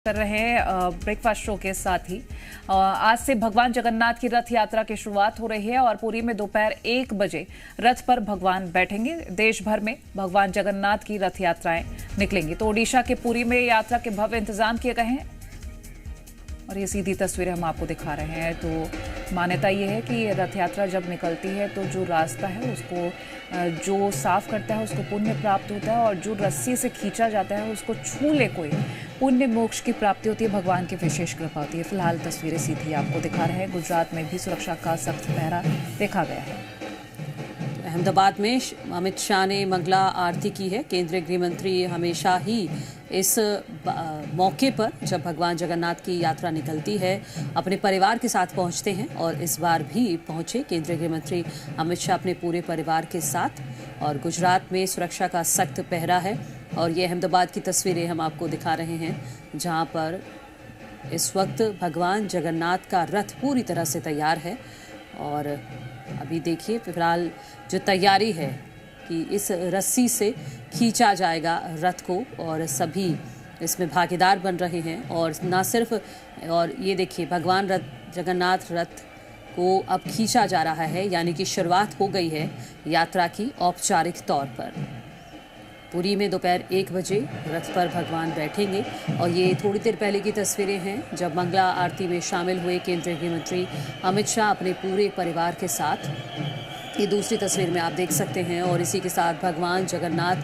कर रहे हैं ब्रेकफास्ट शो के साथ ही आज से भगवान जगन्नाथ की रथ यात्रा की शुरुआत हो रही है और पुरी में दोपहर 1 बजे रथ पर भगवान बैठेंगे। देश भर में भगवान जगन्नाथ की रथ यात्राएं निकलेंगी। तो ओडिशा के पुरी में यात्रा के भव्य इंतजाम किए गए हैं और ये सीधी तस्वीरें हम आपको दिखा रहे हैं। तो मान्यता ये है कि रथ यात्रा जब निकलती है तो जो रास्ता है उसको जो साफ करता है उसको पुण्य प्राप्त होता है और जो रस्सी से खींचा जाता है उसको छू ले कोई पुण्य मोक्ष की प्राप्ति होती है। भगवान की विशेष कृपा होती है। फिलहाल तस्वीरें सीधी आपको दिखा रहे हैं। गुजरात में भी सुरक्षा का सख्त पहरा देखा गया है। अहमदाबाद में अमित शाह ने मंगला आरती की है। केंद्रीय गृह मंत्री हमेशा ही इस मौके पर जब भगवान जगन्नाथ की यात्रा निकलती है अपने परिवार के साथ पहुंचते हैं और इस बार भी पहुंचे केंद्रीय गृह मंत्री अमित शाह अपने पूरे परिवार के साथ। और गुजरात में सुरक्षा का सख्त पहरा है और ये अहमदाबाद की तस्वीरें हम आपको दिखा रहे हैं जहां पर इस वक्त भगवान जगन्नाथ का रथ पूरी तरह से तैयार है। और अभी देखिए फिलहाल जो तैयारी है कि इस रस्सी से खींचा जाएगा रथ को और सभी इसमें भागीदार बन रहे हैं। और ना सिर्फ और ये देखिए भगवान जगन्नाथ रथ को अब खींचा जा रहा है, यानी कि शुरुआत हो गई है यात्रा की औपचारिक तौर पर। पुरी में दोपहर 1 बजे रथ पर भगवान बैठेंगे और ये थोड़ी देर पहले की तस्वीरें हैं जब मंगला आरती में शामिल हुए केंद्रीय गृह मंत्री अमित शाह अपने पूरे परिवार के साथ। ये दूसरी तस्वीर में आप देख सकते हैं और इसी के साथ भगवान जगन्नाथ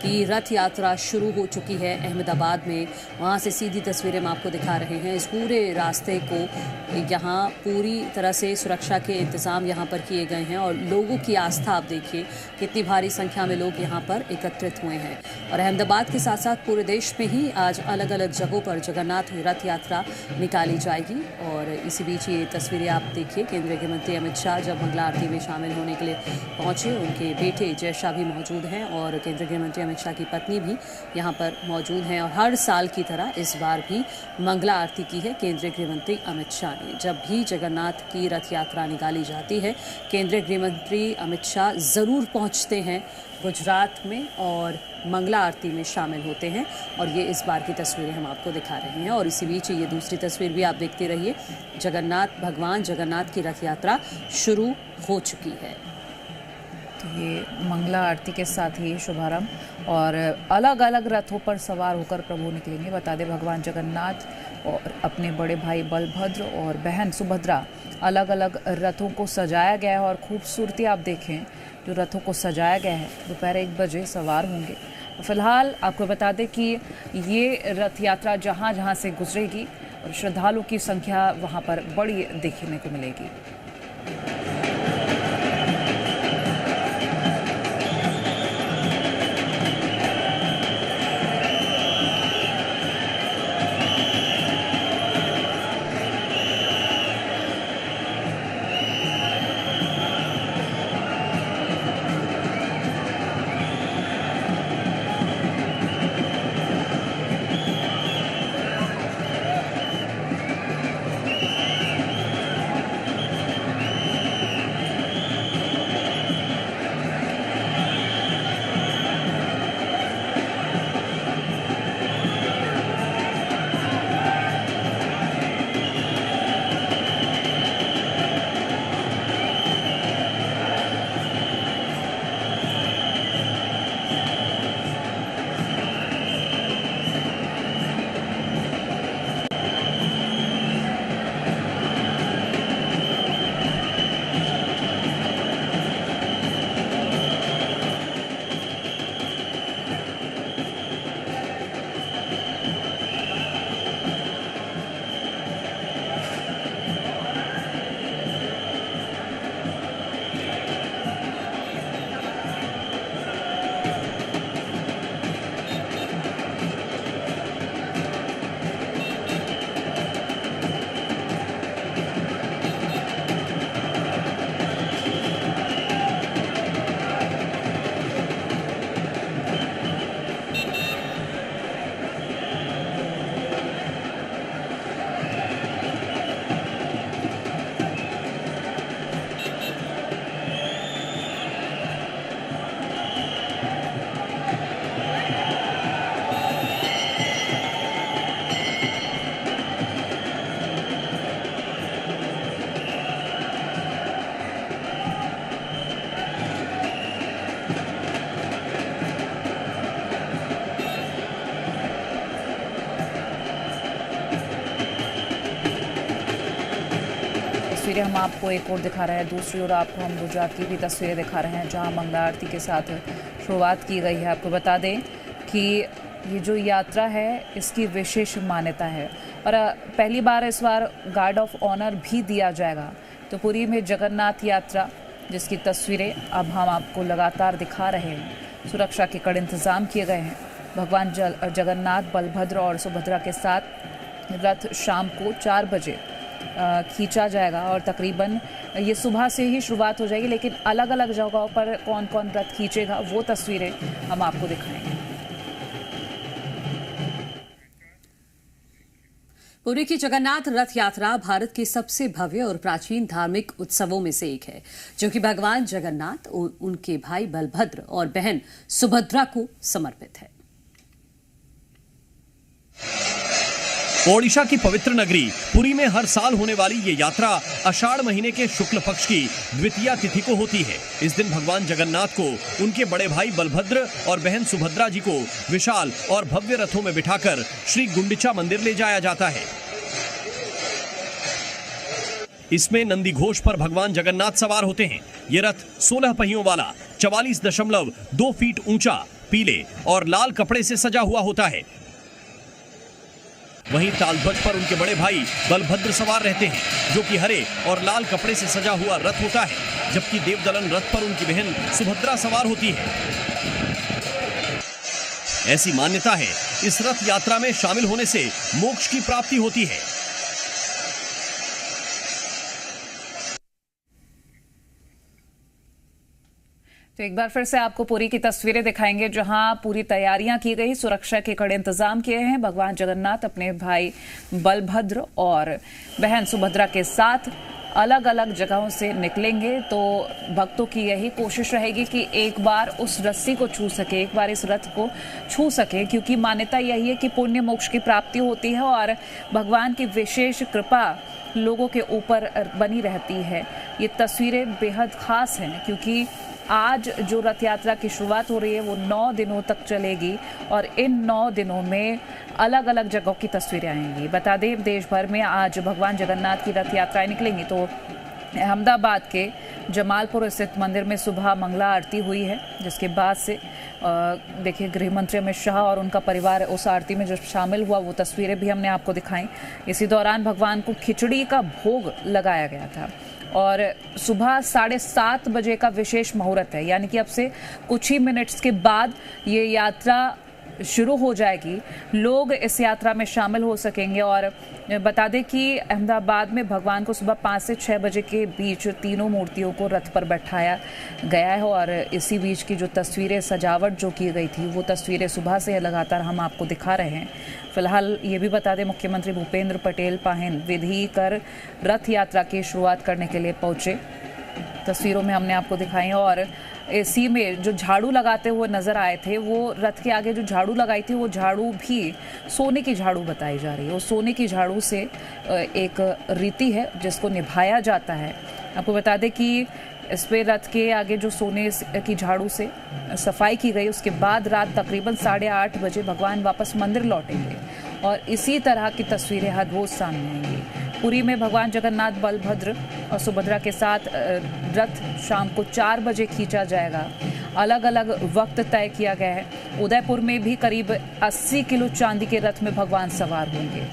की रथ यात्रा शुरू हो चुकी है अहमदाबाद में। वहाँ से सीधी तस्वीरें हम आपको दिखा रहे हैं। इस पूरे रास्ते को यहाँ पूरी तरह से सुरक्षा के इंतज़ाम यहाँ पर किए गए हैं और लोगों की आस्था आप देखिए कितनी भारी संख्या में लोग यहाँ पर एकत्रित हुए हैं। और अहमदाबाद के साथ साथ पूरे देश में ही आज अलग अलग जगहों पर जगन्नाथ रथ यात्रा निकाली जाएगी। और इसी बीच ये तस्वीरें आप देखिए केंद्रीय गृह मंत्री अमित शाह जब मंगला आरती में शामिल होने के लिए पहुंचे। उनके बेटे जय शाह भी मौजूद हैं और केंद्रीय गृह मंत्री अमित शाह की पत्नी भी यहाँ पर मौजूद हैं। और हर साल की तरह इस बार भी मंगला आरती की है केंद्रीय गृह मंत्री अमित शाह ने। जब भी जगन्नाथ की रथ यात्रा निकाली जाती है केंद्रीय गृह मंत्री अमित शाह ज़रूर पहुँचते हैं गुजरात में और मंगला आरती में शामिल होते हैं। और ये इस बार की तस्वीरें हम आपको दिखा रहे हैं। और इसी बीच ये दूसरी तस्वीर भी आप देखते रहिए। भगवान जगन्नाथ की रथ यात्रा शुरू हो चुकी है। तो ये मंगला आरती के साथ ही शुभारंभ और अलग अलग रथों पर सवार होकर प्रभु निकलेंगे। बता दें भगवान जगन्नाथ और अपने बड़े भाई बलभद्र और बहन सुभद्रा अलग अलग रथों को सजाया गया है और खूबसूरती आप देखें जो रथों को सजाया गया है। दोपहर 1 बजे सवार होंगे। फिलहाल आपको बता दें कि ये रथ यात्रा जहाँ जहाँ से गुजरेगी और श्रद्धालुओं की संख्या वहाँ पर बड़ी देखने को मिलेगी। तस्वीरें हम आपको एक और दिखा रहे हैं, दूसरी ओर आपको हम गुजरात की भी तस्वीरें दिखा रहे हैं जहां मंगला आरती के साथ शुरुआत की गई है। आपको बता दें कि ये जो यात्रा है इसकी विशेष मान्यता है और पहली बार इस बार गार्ड ऑफ ऑनर भी दिया जाएगा। तो पुरी में जगन्नाथ यात्रा जिसकी तस्वीरें अब हम आपको लगातार दिखा रहे हैं। सुरक्षा के कड़े इंतजाम किए गए हैं। भगवान जगन्नाथ, बलभद्र और सुभद्रा के साथ रथ शाम को 4 बजे खींचा जाएगा और तकरीबन ये सुबह से ही शुरुआत हो जाएगी, लेकिन अलग अलग जगहों पर कौन कौन रथ खींचेगा वो तस्वीरें हम आपको दिखाएंगे। पुरी की जगन्नाथ रथ यात्रा भारत के सबसे भव्य और प्राचीन धार्मिक उत्सवों में से एक है, जो कि भगवान जगन्नाथ और उनके भाई बलभद्र और बहन सुभद्रा को समर्पित है। ओडिशा की पवित्र नगरी पुरी में हर साल होने वाली ये यात्रा आषाढ़ महीने के शुक्ल पक्ष की द्वितीया तिथि को होती है। इस दिन भगवान जगन्नाथ को उनके बड़े भाई बलभद्र और बहन सुभद्रा जी को विशाल और भव्य रथों में बिठाकर श्री गुंडिचा मंदिर ले जाया जाता है। इसमें नंदी घोष पर भगवान जगन्नाथ सवार होते हैं। ये रथ 16 पहियों वाला 44.2 फीट ऊंचा, पीले और लाल कपड़े से सजा हुआ होता है। वहीं तालध्वज पर उनके बड़े भाई बलभद्र सवार रहते हैं, जो कि हरे और लाल कपड़े से सजा हुआ रथ होता है, जबकि देवदलन रथ पर उनकी बहन सुभद्रा सवार होती है। ऐसी मान्यता है, इस रथ यात्रा में शामिल होने से मोक्ष की प्राप्ति होती है। तो एक बार फिर से आपको पुरी की तस्वीरें दिखाएंगे, जहां पूरी तैयारियां की गई, सुरक्षा के कड़े इंतजाम किए हैं। भगवान जगन्नाथ अपने भाई बलभद्र और बहन सुभद्रा के साथ अलग अलग जगहों से निकलेंगे। तो भक्तों की यही कोशिश रहेगी कि एक बार उस रस्सी को छू सके, एक बार इस रथ को छू सके, क्योंकि मान्यता यही है कि पुण्य मोक्ष की प्राप्ति होती है और भगवान की विशेष कृपा लोगों के ऊपर बनी रहती है। ये तस्वीरें बेहद खास हैं, क्योंकि आज जो रथ यात्रा की शुरुआत हो रही है वो 9 दिनों तक चलेगी और इन 9 दिनों में अलग अलग जगहों की तस्वीरें आएंगी। बता दें, देश भर में आज भगवान जगन्नाथ की रथ यात्राएं निकलेंगी। तो अहमदाबाद के जमालपुर स्थित मंदिर में सुबह मंगला आरती हुई है, जिसके बाद से देखिए गृह मंत्री अमित शाह और उनका परिवार उस आरती में जो शामिल हुआ, वो तस्वीरें भी हमने आपको दिखाई। इसी दौरान भगवान को खिचड़ी का भोग लगाया गया था और सुबह 7:30 बजे का विशेष मुहूर्त है, यानी कि अब से कुछ ही मिनट्स के बाद ये यात्रा शुरू हो जाएगी। लोग इस यात्रा में शामिल हो सकेंगे और बता दें कि अहमदाबाद में भगवान को सुबह 5 से 6 बजे के बीच तीनों मूर्तियों को रथ पर बैठाया गया है और इसी बीच की जो तस्वीरें, सजावट जो की गई थी, वो तस्वीरें सुबह से लगातार हम आपको दिखा रहे हैं। फिलहाल ये भी बता दें, मुख्यमंत्री भूपेंद्र पटेल पाहिन विधि कर रथ यात्रा की शुरुआत करने के लिए पहुंचे। तस्वीरों में हमने आपको दिखाई और इसी में जो झाड़ू लगाते हुए नजर आए थे, वो रथ के आगे जो झाड़ू लगाई थी वो झाड़ू भी सोने की झाड़ू बताई जा रही है। और सोने की झाड़ू से एक रीति है जिसको निभाया जाता है। आपको बता दें कि इस पे रथ के आगे जो सोने की झाड़ू से सफाई की गई, उसके बाद रात तकरीबन 8:30 बजे भगवान वापस मंदिर लौटेंगे और इसी तरह की तस्वीरें हर रोज सामने आएंगी। पुरी में भगवान जगन्नाथ, बलभद्र और सुभद्रा के साथ रथ शाम को 4 बजे खींचा जाएगा। अलग अलग वक्त तय किया गया है। उदयपुर में भी करीब 80 किलो चांदी के रथ में भगवान सवार होंगे।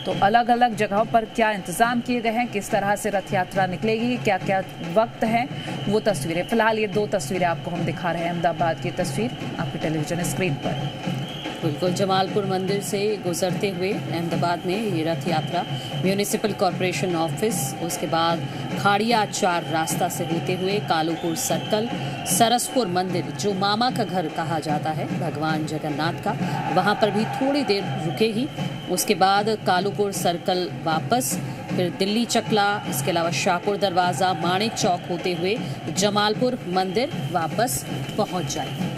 तो अलग अलग जगहों पर क्या इंतजाम किए गए हैं, किस तरह से रथ यात्रा निकलेगी, क्या क्या वक्त है, वो तस्वीरें। फिलहाल ये 2 तस्वीरें आपको हम दिखा रहे हैं। अहमदाबाद की तस्वीर आपकी टेलीविजन स्क्रीन पर। बिल्कुल, जमालपुर मंदिर से गुजरते हुए अहमदाबाद में ये रथ यात्रा म्यूनिसिपल कॉरपोरेशन ऑफिस, उसके बाद खाड़िया 4 रास्ता से होते हुए कालूपुर सर्कल, सरसपुर मंदिर जो मामा का घर कहा जाता है भगवान जगन्नाथ का, वहाँ पर भी थोड़ी देर रुके ही। उसके बाद कालूपुर सर्कल वापस, फिर दिल्ली चकला, इसके अलावा शाहपुर दरवाज़ा, माणिक चौक होते हुए जमालपुर मंदिर वापस पहुँच जाएगी।